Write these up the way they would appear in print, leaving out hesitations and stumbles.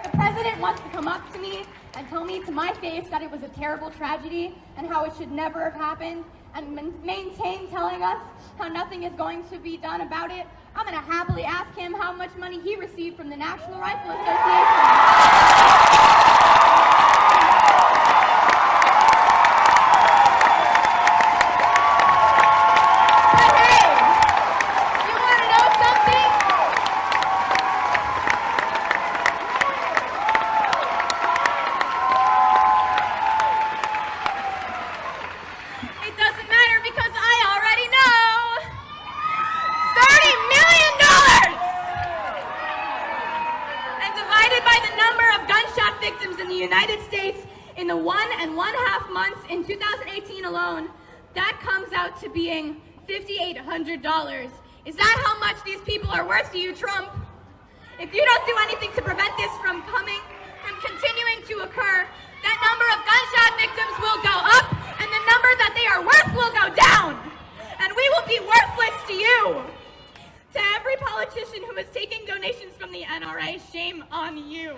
The president wants to come up to me and tell me to my face that it was a terrible tragedy and how it should never have happened, and maintain telling us how nothing is going to be done about it. I'm going to happily ask him how much money he received from the National Rifle Association. Victims in the United States in the 1.5 months in 2018 alone, that comes out to being $5,800. Is that how much these people are worth to you, Trump? If you don't do anything to prevent this from continuing to occur, that number of gunshot victims will go up, and the number that they are worth will go down, and we will be worthless to you. To every politician who is taking donations from the NRA, shame on you.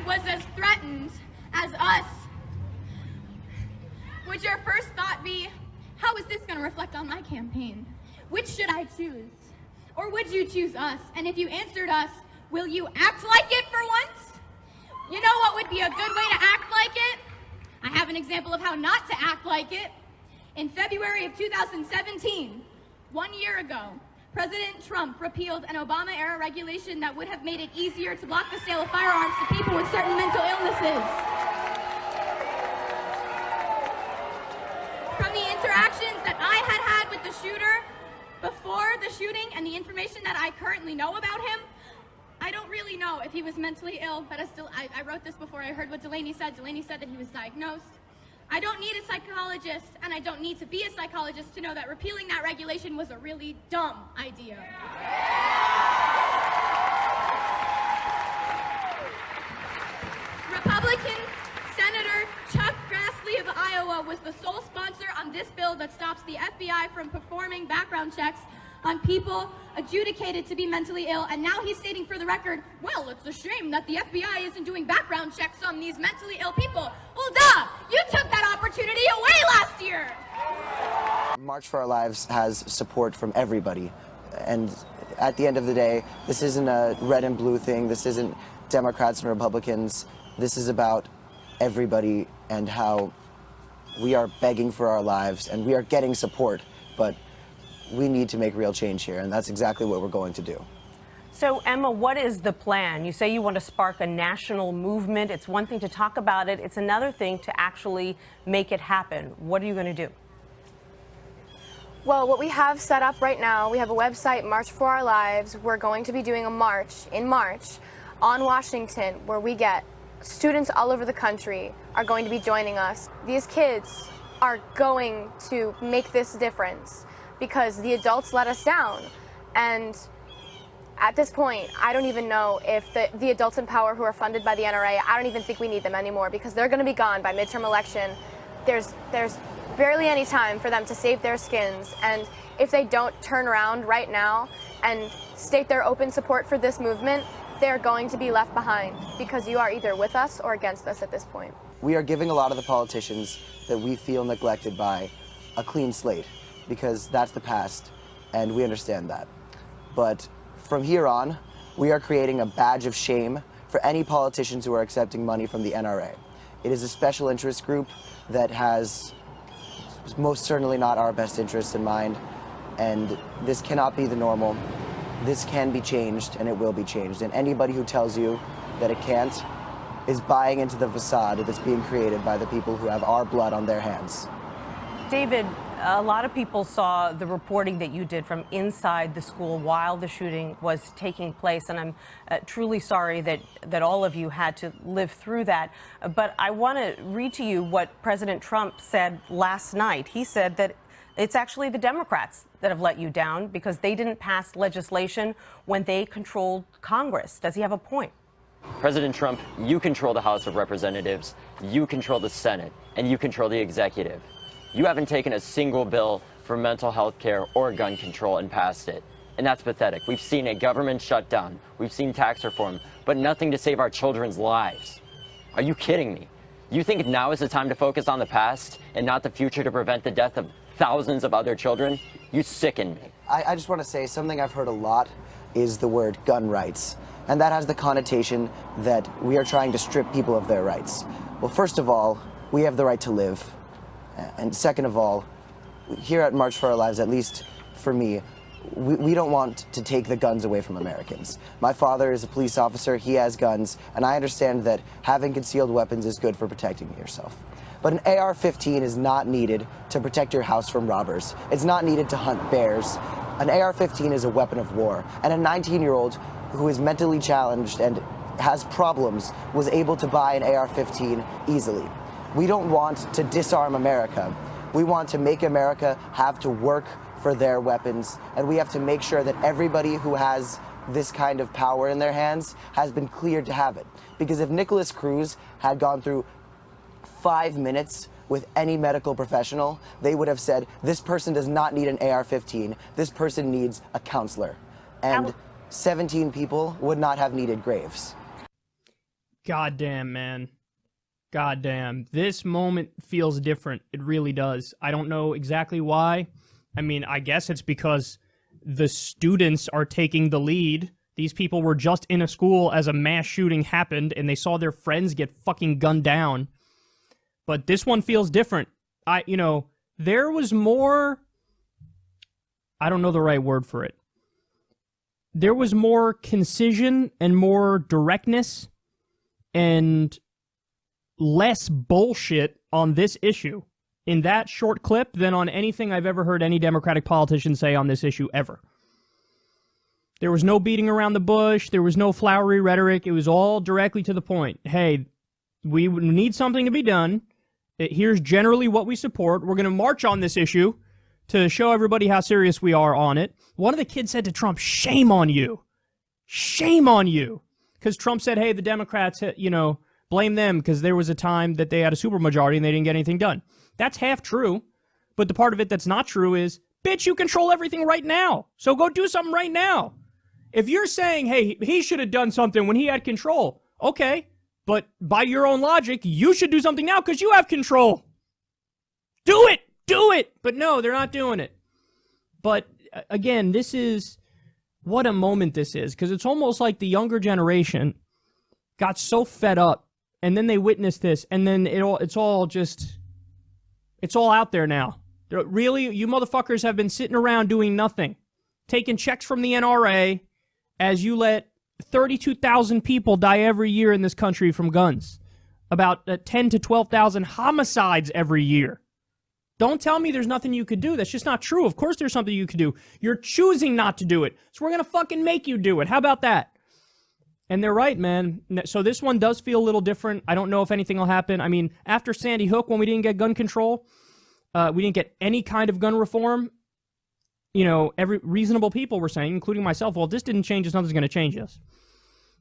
Was as threatened as us, would your first thought be, how is this going to reflect on my campaign? Which should I choose? Or would you choose us? And if you answered us, will you act like it for once? You know what would be a good way to act like it? I have an example of how not to act like it. In February of 2017, 1 year ago, President Trump repealed an Obama-era regulation that would have made it easier to block the sale of firearms to people with certain mental illnesses. From the interactions that I had with the shooter before the shooting and the information that I currently know about him, I don't really know if he was mentally ill, but I wrote this before I heard what Delaney said. Delaney said that he was diagnosed. I don't need a psychologist, and I don't need to be a psychologist to know that repealing that regulation was a really dumb idea. Republican Senator Chuck Grassley of Iowa was the sole sponsor on this bill that stops the FBI from performing background checks on people adjudicated to be mentally ill, and now he's stating for the record, well, it's a shame that the FBI isn't doing background checks on these mentally ill people. Well, duh! You took that opportunity away last year! March for Our Lives has support from everybody, and at the end of the day, this isn't a red and blue thing, this isn't Democrats and Republicans, this is about everybody and how we are begging for our lives, and we are getting support, but we need to make real change here, and that's exactly what we're going to do. So, Emma, what is the plan? You say you want to spark a national movement. It's one thing to talk about it. It's another thing to actually make it happen. What are you going to do? Well, what we have set up right now, we have a website, March for Our Lives. We're going to be doing a march in March on Washington, where we get students all over the country are going to be joining us. These kids are going to make this difference, because the adults let us down. And at this point, I don't even know if the adults in power who are funded by the NRA, I don't even think we need them anymore, because they're going to be gone by midterm election. There's barely any time for them to save their skins. And if they don't turn around right now and state their open support for this movement, they're going to be left behind, because you are either with us or against us at this point. We are giving a lot of the politicians that we feel neglected by a clean slate, because that's the past, and we understand that. But from here on, we are creating a badge of shame for any politicians who are accepting money from the NRA. It is a special interest group that has most certainly not our best interests in mind, and this cannot be the normal. This can be changed, and it will be changed, and anybody who tells you that it can't is buying into the facade that's being created by the people who have our blood on their hands. David, a lot of people saw the reporting that you did from inside the school while the shooting was taking place, and I'm truly sorry that all of you had to live through that. But I want to read to you what President Trump said last night. He said that it's actually the Democrats that have let you down because they didn't pass legislation when they controlled Congress. Does he have a point? President Trump, you control the House of Representatives, you control the Senate, and you control the executive. You haven't taken a single bill for mental health care or gun control and passed it. And that's pathetic. We've seen a government shutdown. We've seen tax reform, but nothing to save our children's lives. Are you kidding me? You think now is the time to focus on the past and not the future to prevent the death of thousands of other children? You sicken me. I just want to say something I've heard a lot is the word gun rights. And that has the connotation that we are trying to strip people of their rights. Well, first of all, we have the right to live. And second of all, here at March for Our Lives, at least for me, we don't want to take the guns away from Americans. My father is a police officer, he has guns, and I understand that having concealed weapons is good for protecting yourself. But an AR-15 is not needed to protect your house from robbers. It's not needed to hunt bears. An AR-15 is a weapon of war, and a 19-year-old who is mentally challenged and has problems was able to buy an AR-15 easily. We don't want to disarm America. We want to make America have to work for their weapons, and we have to make sure that everybody who has this kind of power in their hands has been cleared to have it. Because if Nicholas Cruz had gone through 5 minutes with any medical professional, they would have said, this person does not need an AR-15, this person needs a counselor. And 17 people would not have needed graves. Goddamn, man. Goddamn. This moment feels different. It really does. I don't know exactly why. I mean, I guess it's because the students are taking the lead. These people were just in a school as a mass shooting happened, and they saw their friends get fucking gunned down. But this one feels different. There was more... I don't know the right word for it. There was more concision and more directness and less bullshit on this issue in that short clip than on anything I've ever heard any Democratic politician say on this issue ever. There was no beating around the bush. There was no flowery rhetoric. It was all directly to the point. Hey, we need something to be done. Here's generally what we support. We're going to march on this issue to show everybody how serious we are on it. One of the kids said to Trump, shame on you. Shame on you. Because Trump said, hey, the Democrats, blame them because there was a time that they had a supermajority and they didn't get anything done. That's half true. But the part of it that's not true is, bitch, you control everything right now. So go do something right now. If you're saying, hey, he should have done something when he had control, okay. But by your own logic, you should do something now because you have control. Do it. Do it. But no, they're not doing it. But again, this is what a moment this is, because it's almost like the younger generation got so fed up, and then they witnessed this, and then it's all out there now. Really, you motherfuckers have been sitting around doing nothing, taking checks from the NRA as you let 32,000 people die every year in this country from guns. About 10 to 12,000 homicides every year. Don't tell me there's nothing you could do. That's just not true. Of course there's something you could do. You're choosing not to do it. So we're going to fucking make you do it. How about that? And they're right, man. So this one does feel a little different. I don't know if anything will happen. I mean, after Sandy Hook, when we didn't get gun control, we didn't get any kind of gun reform, every reasonable people were saying, including myself, well, this didn't change us, nothing's going to change us.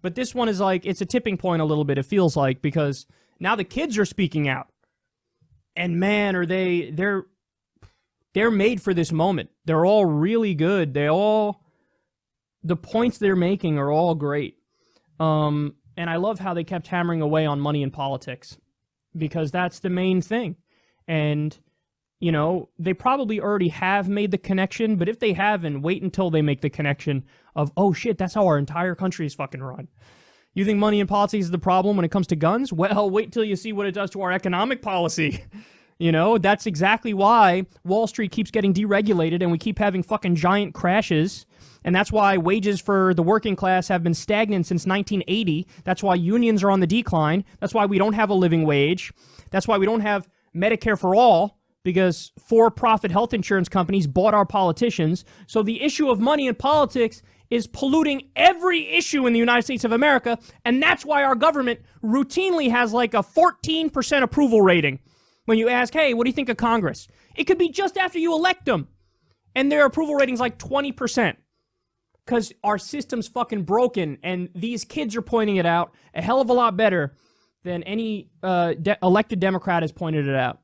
But this one is like, it's a tipping point a little bit, it feels like, because now the kids are speaking out. And man, they're made for this moment. They're all really good. The points they're making are all great. And I love how they kept hammering away on money in politics, because that's the main thing. And, they probably already have made the connection, but if they haven't, wait until they make the connection of, oh shit, that's how our entire country is fucking run. You think money in politics is the problem when it comes to guns? Well, wait till you see what it does to our economic policy. That's exactly why Wall Street keeps getting deregulated and we keep having fucking giant crashes. And that's why wages for the working class have been stagnant since 1980. That's why unions are on the decline. That's why we don't have a living wage. That's why we don't have Medicare for all, because for-profit health insurance companies bought our politicians. So the issue of money in politics is polluting every issue in the United States of America, and that's why our government routinely has like a 14% approval rating. When you ask, hey, what do you think of Congress? It could be just after you elect them, and their approval rating's like 20%. Because our system's fucking broken, and these kids are pointing it out a hell of a lot better than any elected Democrat has pointed it out.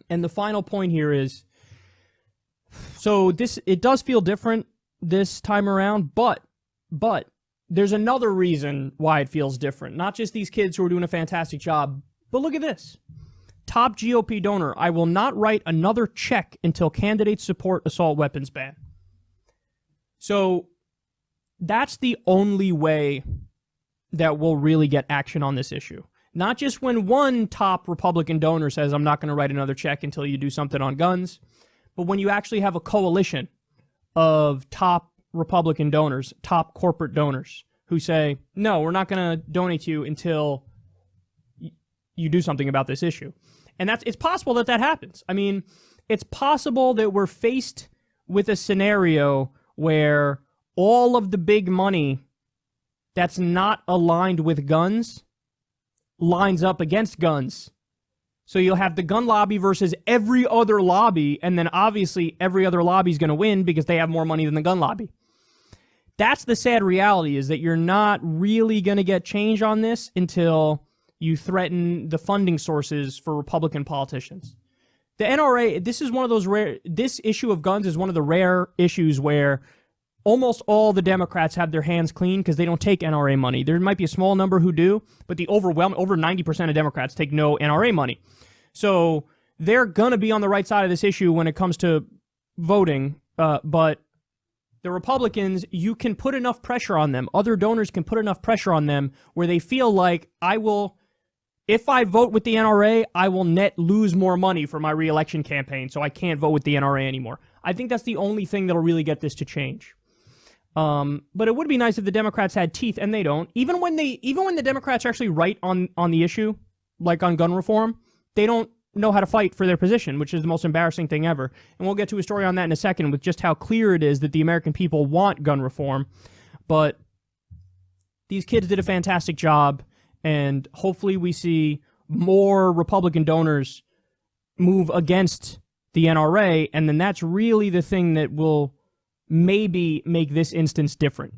And the final point here is, so it does feel different this time around, but there's another reason why it feels different. Not just these kids who are doing a fantastic job, but look at this. Top GOP donor, I will not write another check until candidates support assault weapons ban. So that's the only way that we'll really get action on this issue. Not just when one top Republican donor says, I'm not going to write another check until you do something on guns, but when you actually have a coalition of top Republican donors, top corporate donors, who say, no, we're not going to donate to you until you do something about this issue. And it's possible that happens. I mean, it's possible that we're faced with a scenario where all of the big money that's not aligned with guns lines up against guns. So you'll have the gun lobby versus every other lobby, and then obviously every other lobby is going to win because they have more money than the gun lobby. That's the sad reality, is that you're not really going to get change on this until you threaten the funding sources for Republican politicians. The NRA, this issue of guns is one of the rare issues where almost all the Democrats have their hands clean because they don't take NRA money. There might be a small number who do, but the over 90% of Democrats take no NRA money. So they're going to be on the right side of this issue when it comes to voting, but the Republicans, you can put enough pressure on them. Other donors can put enough pressure on them where they feel like, if I vote with the NRA, I will lose more money for my re-election campaign, so I can't vote with the NRA anymore. I think that's the only thing that'll really get this to change. But it would be nice if the Democrats had teeth, and they don't. Even when the Democrats are actually right on the issue, like on gun reform, they don't know how to fight for their position, which is the most embarrassing thing ever. And we'll get to a story on that in a second with just how clear it is that the American people want gun reform. But these kids did a fantastic job, and hopefully we see more Republican donors move against the NRA, and then that's really the thing that will maybe make this instance different.